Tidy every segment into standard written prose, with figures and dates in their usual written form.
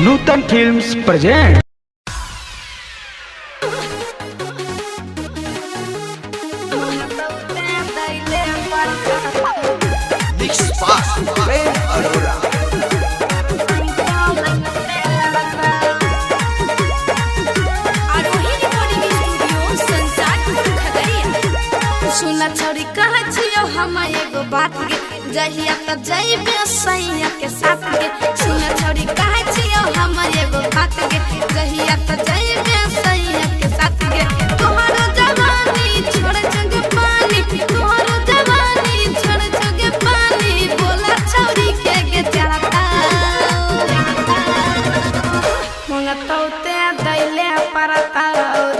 नूतन films present. सुना छोरी कह छियो हम एगो बात गे जहिया त जइबे सैया के साथ गे। सुना छोरी कह छियो हम एगो बात गे जहिया त जइबे सैया के साथ गे। तोहरो जवानी छोड़ जग पानी, तोहरो जवानी छोड़ जग पानी, बोला छोरी के गे चलता मंगतौ ते दैले परता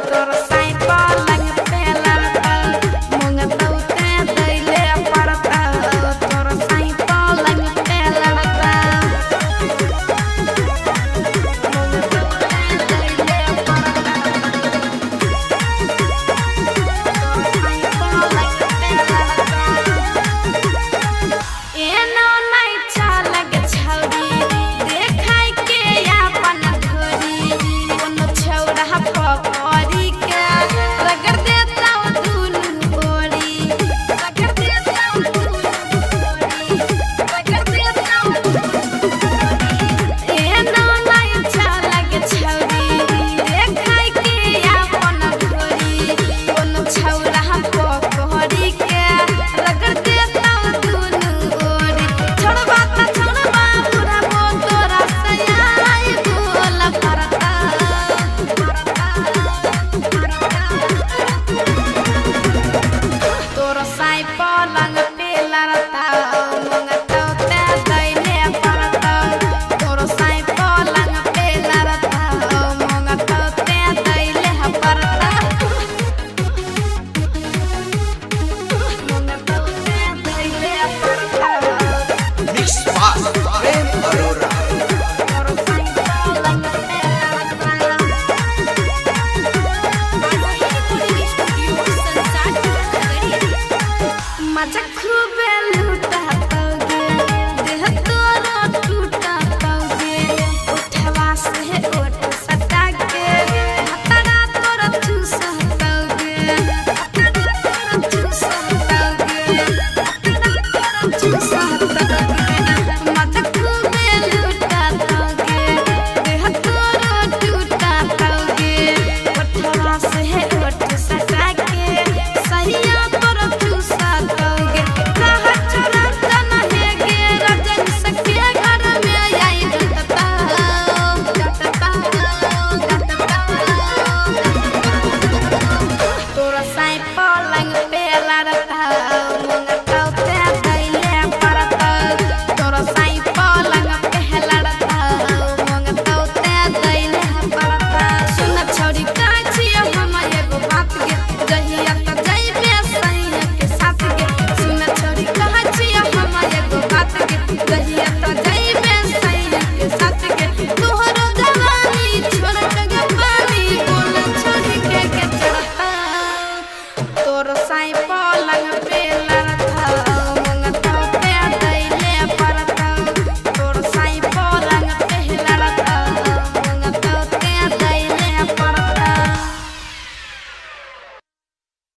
तोर साई पलंग पे लड़ता। मंगतौ ते दैले परता तोर साई पलंग पे लड़ता। मंगतौ ते दैले परता तोर साई पलंग पे लड़ता। एनो नहीं चालग छौरी देखाय के अपन धोरी, कोनो छौरा पकड़ी के रगड़ देता दुनु ओरी, रगड़ देता दुनु ओरी, रगड़ देता दुनु ओरी। एनो नहीं चालग छौरी देखाय के अपन धोरी, कोनो छौरा पकड़ी के रगड़ देता दुनु ओरी। छोड़बा त छोड़बा बुढ़ाबो तोरा सयाई बोला परता तोर साई पलंग पे लड़ता। मंगतौ ते दैले परता तोर साई पलंग पे लड़ता। मंगतौ ते दैले परता मंगतौ ते दैले परता तोर साई पलंग पे लड़ता। मजा खूबे लूटातौगे देह तोरा टूटातौगे, उठवा से ओठ सटा के हतरा तोरा चूसतौगे, हतरा तोरा चूसतौगे, हतरा तोरा चूसतौगे। मजा खूबे लूटातौगे देह तोरा टूटातौगे, उठवा से ओठ सटा के सहिया तोरा चूसतौगे। कहा चोरा तना है गे रजन सके घर में आई जटता जटता जटता। तोरा साई पलंग पे लड़ता। मंगतौ ते दैले परता तोरा साई पलंग पे लड़ता। मंगतौ ते दैले परता। सुन छोरी कह छियो हम एगो बात गे जहिया त जइबे सैया के साथ गे। सुन छोरी कह छियो हम एगो बात गे जहिया त जइबे सैया के साथ गे। तोहरो जवानी छोड़ जग पानी, बोल छोरी के चढ़ता तोर साई पलंग पे